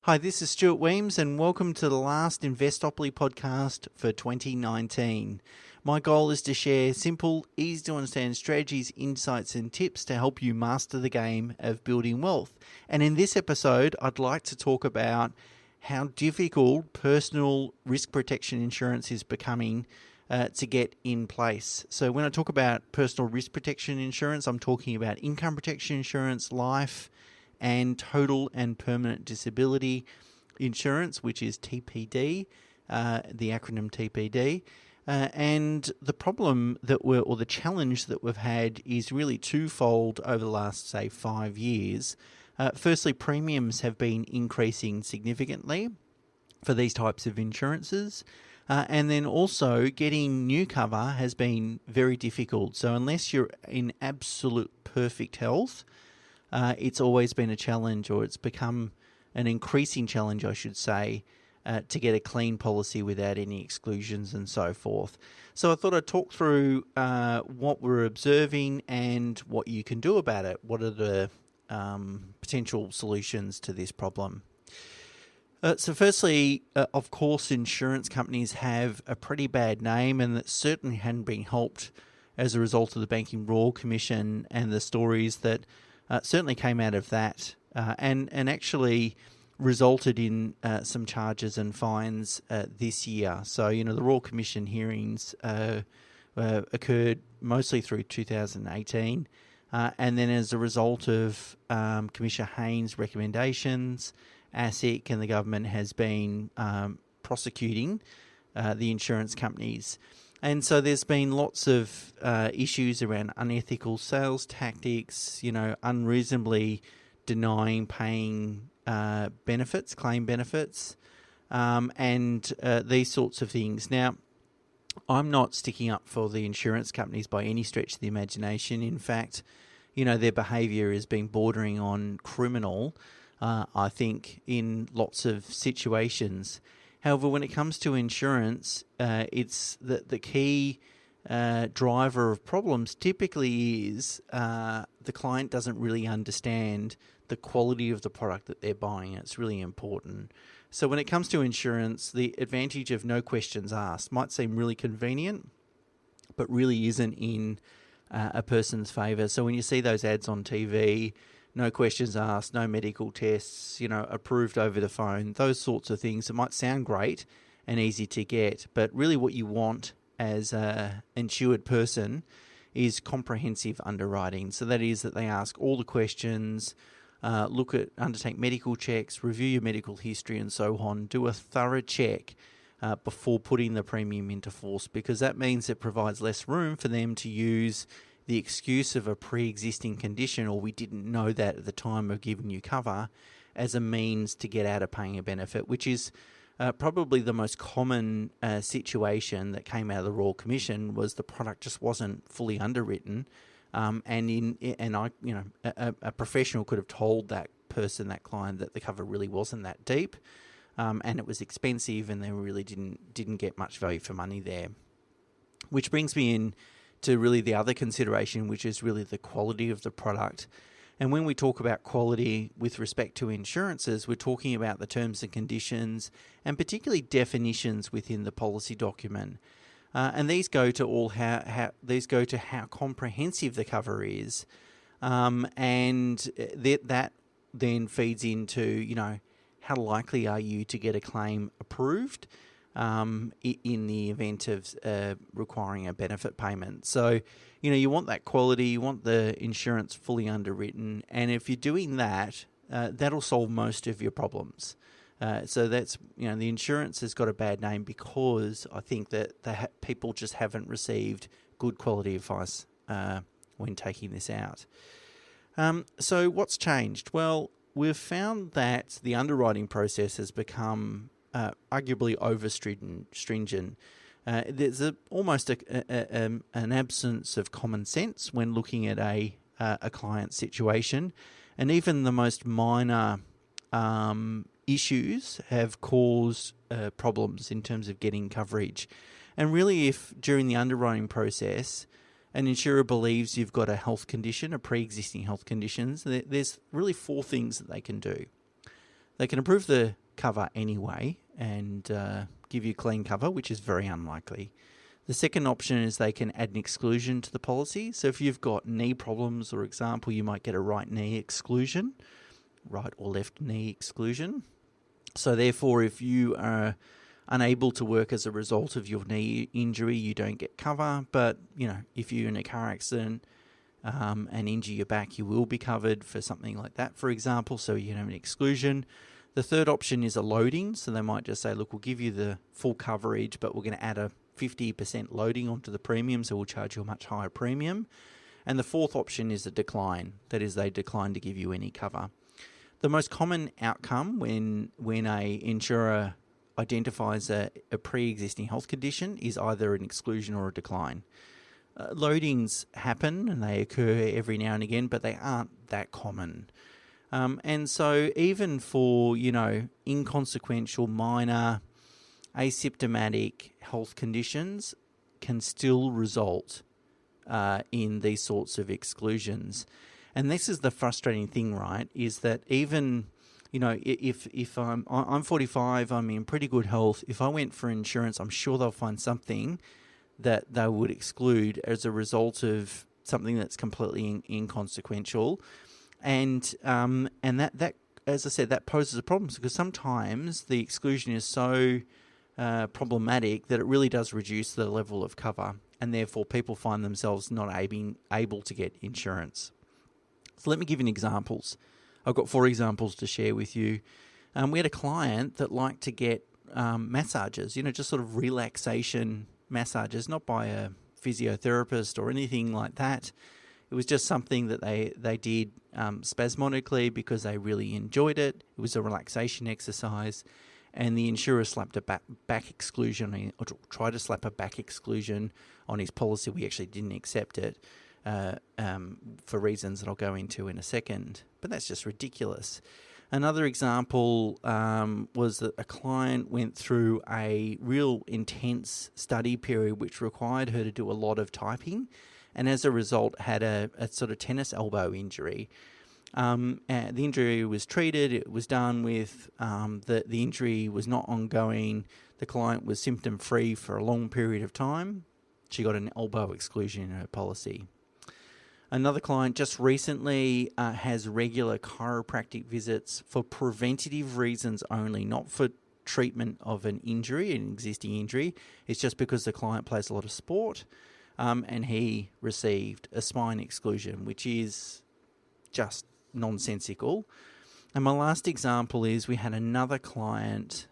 Hi, this is Stuart Weems and welcome to the last Investopoly podcast for 2019. My goal is to share simple, easy to understand strategies, insights and tips to help you master the game of building wealth. And in this episode, I'd like to talk about how difficult personal risk protection insurance is becoming to get in place. So when I talk about personal risk protection insurance, I'm talking about income protection insurance, life, and total and permanent disability insurance, which is TPD, the acronym TPD. And the problem the challenge that we've had is really twofold over the last, say, 5 years. Firstly, premiums have been increasing significantly for these types of insurances. And then also getting new cover has been very difficult. So unless you're in absolute perfect health, it's always been a challenge, or it's become an increasing challenge, I should say, to get a clean policy without any exclusions and so forth. So I thought I'd talk through what we're observing and what you can do about it. What are the potential solutions to this problem? So firstly, of course, insurance companies have a pretty bad name, and that certainly hadn't been helped as a result of the Banking Royal Commission and the stories that certainly came out of that, and actually resulted in some charges and fines this year. So, the Royal Commission hearings occurred mostly through 2018, and then as a result of Commissioner Haynes' recommendations, ASIC and the government has been prosecuting the insurance companies. And so there's been lots of issues around unethical sales tactics, unreasonably denying paying benefits, claim benefits, and these sorts of things. Now, I'm not sticking up for the insurance companies by any stretch of the imagination. In fact, their behaviour has been bordering on criminal, I think, in lots of situations. However, when it comes to insurance, it's the key driver of problems typically is the client doesn't really understand the quality of the product that they're buying. It's really important. So when it comes to insurance, the advantage of no questions asked might seem really convenient, but really isn't in a person's favour. So when you see those ads on TV, no questions asked, no medical tests, approved over the phone, those sorts of things. It might sound great and easy to get, but really what you want as an insured person is comprehensive underwriting. So that is that they ask all the questions, undertake medical checks, review your medical history and so on, do a thorough check before putting the premium into force, because that means it provides less room for them to use the excuse of a pre-existing condition, or we didn't know that at the time of giving you cover, as a means to get out of paying a benefit, which is probably the most common situation that came out of the Royal Commission. Was the product just wasn't fully underwritten, a professional could have told that person, that client, that the cover really wasn't that deep, and it was expensive, and they really didn't get much value for money there. Which brings me in to really the other consideration, which is really the quality of the product. And when we talk about quality with respect to insurances, we're talking about the terms and conditions, and particularly definitions within the policy document. And these go to how comprehensive the cover is, and that then feeds into how likely are you to get a claim approved in the event of requiring a benefit payment. So, you want that quality, you want the insurance fully underwritten, and if you're doing that, that'll solve most of your problems. So that's, the insurance has got a bad name because I think that people just haven't received good quality advice when taking this out. So what's changed? Well, we've found that the underwriting process has become arguably over-stringent. There's almost an absence of common sense when looking at a client situation, and even the most minor issues have caused problems in terms of getting coverage. And really, if during the underwriting process an insurer believes you've got a health condition, a pre-existing health condition, there's really four things that they can do. They can approve the cover anyway and give you clean cover, which is very unlikely. The second option is they can add an exclusion to the policy. So if you've got knee problems, for example, you might get a right knee exclusion, right or left knee exclusion. So therefore, if you are unable to work as a result of your knee injury, you don't get cover. But, if you're in a car accident and injure your back, you will be covered for something like that, for example. So you can have an exclusion. The third option is a loading. So they might just say, look, we'll give you the full coverage, but we're going to add a 50% loading onto the premium, so we'll charge you a much higher premium. And the fourth option is a decline. That is, they decline to give you any cover. The most common outcome when a insurer identifies a pre-existing health condition is either an exclusion or a decline. Loadings happen and they occur every now and again, but they aren't that common. And so even for, inconsequential, minor, asymptomatic health conditions can still result in these sorts of exclusions. And this is the frustrating thing, right, is that even, if I'm 45, I'm in pretty good health, if I went for insurance, I'm sure they'll find something that they would exclude as a result of something that's completely inconsequential. And that, as I said, that poses a problem because sometimes the exclusion is so problematic that it really does reduce the level of cover, and therefore people find themselves not able to get insurance. So let me give you examples. I've got 4 examples to share with you. We had a client that liked to get massages, just sort of relaxation massages, not by a physiotherapist or anything like that. It was just something that they did spasmodically because they really enjoyed it. It was a relaxation exercise. And the insurer slapped a back exclusion, or tried to slap a back exclusion on his policy. We actually didn't accept it for reasons that I'll go into in a second. But that's just ridiculous. Another example was that a client went through a real intense study period which required her to do a lot of typing, and as a result had a sort of tennis elbow injury. The injury was treated, it was done with, the injury was not ongoing, the client was symptom-free for a long period of time. She got an elbow exclusion in her policy. Another client just recently has regular chiropractic visits for preventative reasons only, not for treatment of an injury, an existing injury. It's just because the client plays a lot of sport, and he received a spine exclusion, which is just nonsensical. And my last example is we had another client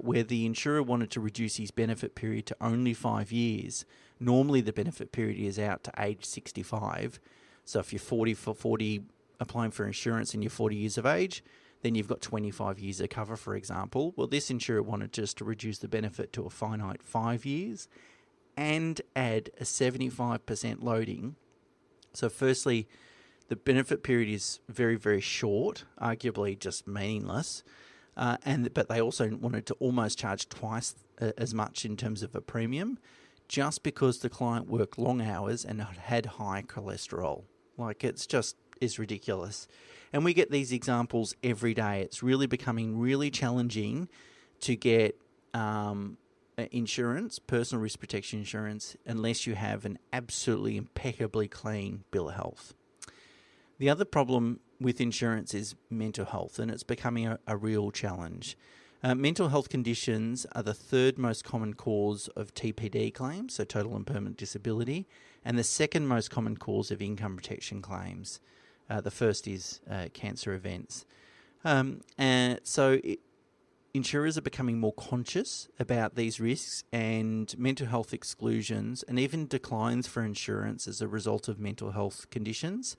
where the insurer wanted to reduce his benefit period to only 5 years. Normally the benefit period is out to age 65. So if you're 40 applying for insurance and you're 40 years of age, then you've got 25 years of cover, for example. Well, this insurer wanted just to reduce the benefit to a finite 5 years and add a 75% loading. So firstly, the benefit period is very, very short, arguably just meaningless. But they also wanted to almost charge twice as much in terms of a premium, just because the client worked long hours and had high cholesterol. It's ridiculous. And we get these examples every day. It's really becoming really challenging to get insurance, personal risk protection insurance, unless you have an absolutely impeccably clean bill of health. The other problem with insurance is mental health, and it's becoming a real challenge. Mental health conditions are the third most common cause of TPD claims, so total and permanent disability, and the second most common cause of income protection claims. The first is cancer events. Insurers are becoming more conscious about these risks, and mental health exclusions and even declines for insurance as a result of mental health conditions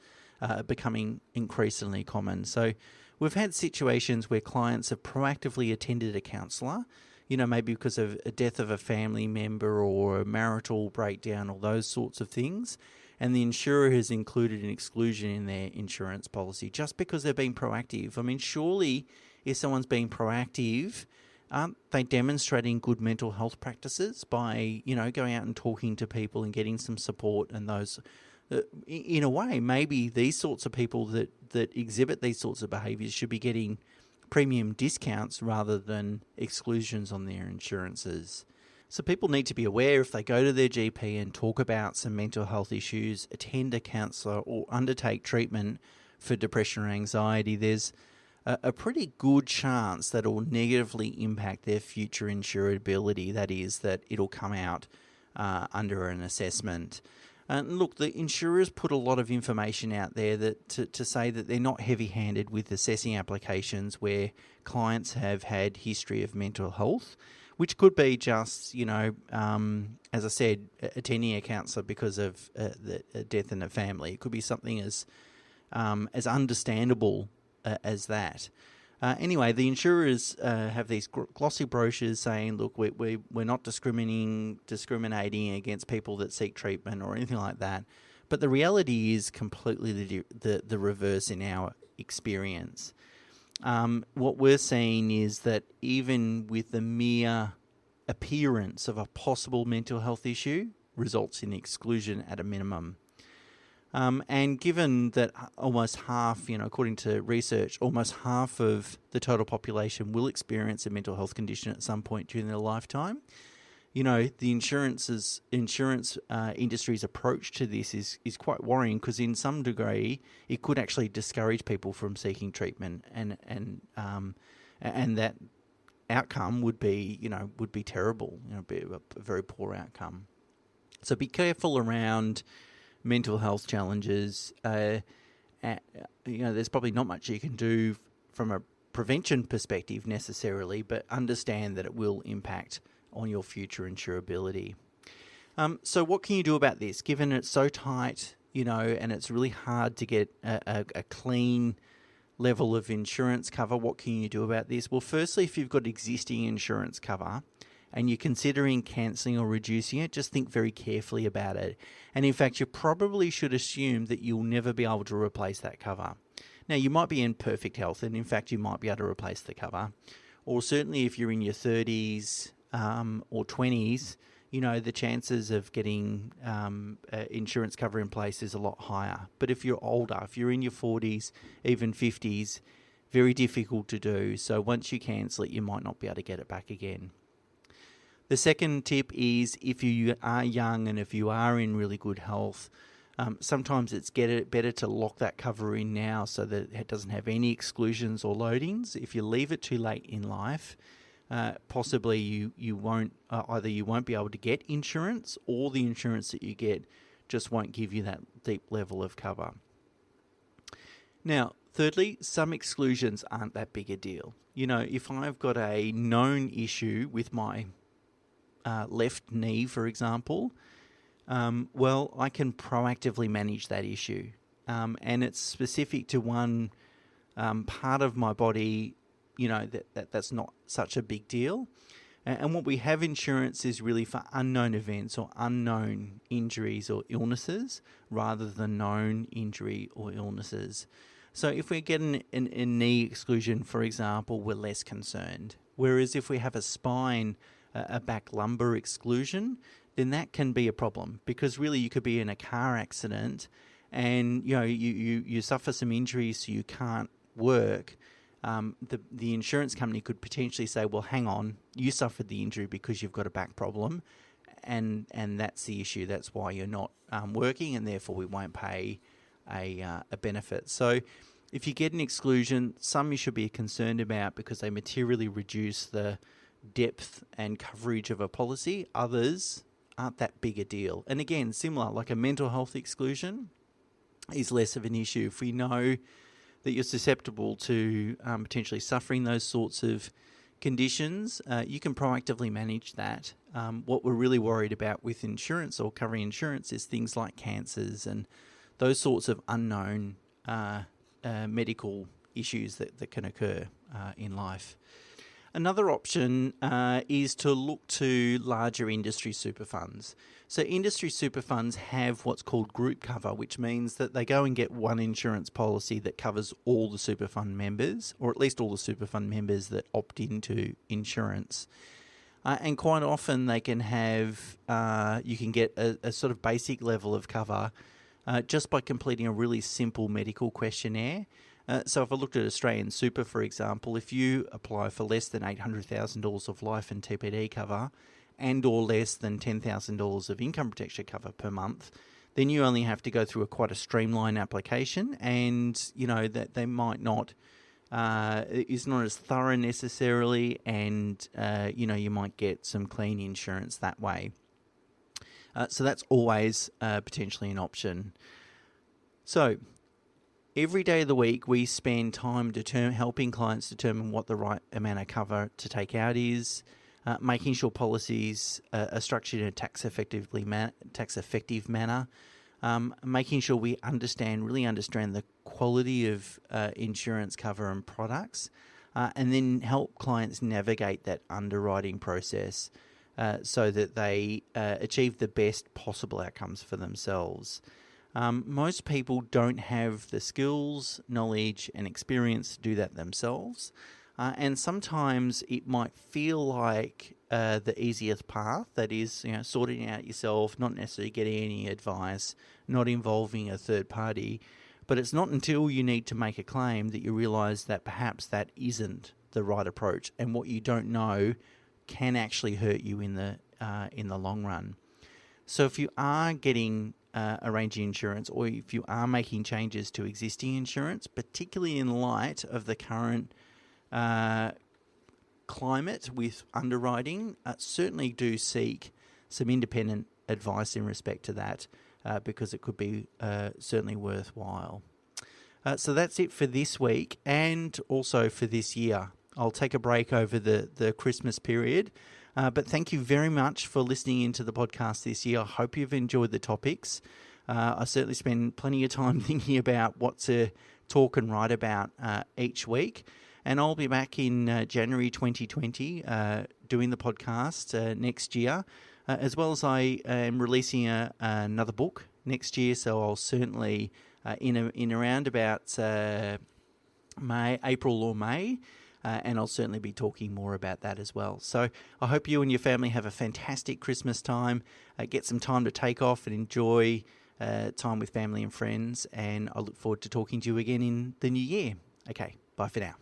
becoming increasingly common. So we've had situations where clients have proactively attended a counsellor, maybe because of a death of a family member or a marital breakdown or those sorts of things, and the insurer has included an exclusion in their insurance policy just because they're being proactive. I mean, surely if someone's being proactive, aren't they demonstrating good mental health practices by, going out and talking to people and getting some support and those? In a way, maybe these sorts of people that exhibit these sorts of behaviours should be getting premium discounts rather than exclusions on their insurances. So people need to be aware if they go to their GP and talk about some mental health issues, attend a counsellor or undertake treatment for depression or anxiety, there's a pretty good chance that it will negatively impact their future insurability. That is, that it'll come out under an assessment. And look, the insurers put a lot of information out there that to say that they're not heavy-handed with assessing applications where clients have had history of mental health, which could be just, as I said, attending a counsellor because of a death in a family. It could be something as understandable as that. Anyway, the insurers have these glossy brochures saying, look, we're not discriminating against people that seek treatment or anything like that. But the reality is completely the reverse in our experience. What we're seeing is that even with the mere appearance of a possible mental health issue results in exclusion at a minimum. And given that almost half, according to research, almost half of the total population will experience a mental health condition at some point during their lifetime, the insurance industry's approach to this is quite worrying, because in some degree it could actually discourage people from seeking treatment, and that outcome would be terrible, be a very poor outcome. So be careful around mental health challenges. There's probably not much you can do from a prevention perspective necessarily, but understand that it will impact on your future insurability. So what can you do about this, given it's so tight, and it's really hard to get a clean level of insurance cover? What can you do about this? Well, firstly, if you've got existing insurance cover and you're considering cancelling or reducing it, just think very carefully about it. And in fact, you probably should assume that you'll never be able to replace that cover. Now, you might be in perfect health, and in fact, you might be able to replace the cover. Or certainly if you're in your 30s or 20s, the chances of getting insurance cover in place is a lot higher. But if you're older, if you're in your 40s, even 50s, very difficult to do. So once you cancel it, you might not be able to get it back again. The second tip is, if you are young and if you are in really good health, sometimes it's better to lock that cover in now so that it doesn't have any exclusions or loadings. If you leave it too late in life, possibly you won't be able to get insurance, or the insurance that you get just won't give you that deep level of cover. Now, thirdly, some exclusions aren't that big a deal. If I've got a known issue with my left knee, for example, I can proactively manage that issue. And it's specific to one part of my body, that's not such a big deal. And what we have insurance is really for unknown events or unknown injuries or illnesses rather than known injury or illnesses. So if we get a knee exclusion, for example, we're less concerned. Whereas if we have a spine, a back lumbar exclusion, then that can be a problem, because really you could be in a car accident and you suffer some injuries so you can't work. The insurance company could potentially say, well, hang on, you suffered the injury because you've got a back problem, and that's the issue. That's why you're not working, and therefore we won't pay a benefit. So if you get an exclusion, some you should be concerned about because they materially reduce the depth and coverage of a policy. Others aren't that big a deal. And again, similar, like a mental health exclusion is less of an issue. If we know that you're susceptible to potentially suffering those sorts of conditions, you can proactively manage that. What we're really worried about with insurance or covering insurance is things like cancers and those sorts of unknown medical issues that can occur in life. Another option is to look to larger industry super funds. So industry super funds have what's called group cover, which means that they go and get one insurance policy that covers all the super fund members, or at least all the super fund members that opt into insurance. And quite often they can have, you can get a sort of basic level of cover just by completing a really simple medical questionnaire. So if I looked at Australian Super, for example, if you apply for less than $800,000 of life and TPD cover and or less than $10,000 of income protection cover per month, then you only have to go through quite a streamlined application, and that they might not, it's not as thorough necessarily, and you might get some clean insurance that way. So that's always potentially an option. So every day of the week, we spend time helping clients determine what the right amount of cover to take out is, making sure policies are structured in a tax-effective manner, making sure we really understand the quality of insurance cover and products, and then help clients navigate that underwriting process so that they achieve the best possible outcomes for themselves. Most people don't have the skills, knowledge, and experience to do that themselves. And sometimes it might feel like the easiest path, that is, sorting it out yourself, not necessarily getting any advice, not involving a third party. But it's not until you need to make a claim that you realise that perhaps that isn't the right approach, and what you don't know can actually hurt you in the long run. So if you are arranging insurance, or if you are making changes to existing insurance, particularly in light of the current climate with underwriting, certainly do seek some independent advice in respect to that, because it could be certainly worthwhile. So that's it for this week, and also for this year. I'll take a break over the Christmas period. But thank you very much for listening into the podcast this year. I hope you've enjoyed the topics. I certainly spend plenty of time thinking about what to talk and write about each week. And I'll be back in January 2020 doing the podcast next year, as well as I am releasing another book next year. So I'll certainly, in around about April or May, and I'll certainly be talking more about that as well. So I hope you and your family have a fantastic Christmas time. Get some time to take off and enjoy time with family and friends. And I look forward to talking to you again in the new year. Okay, bye for now.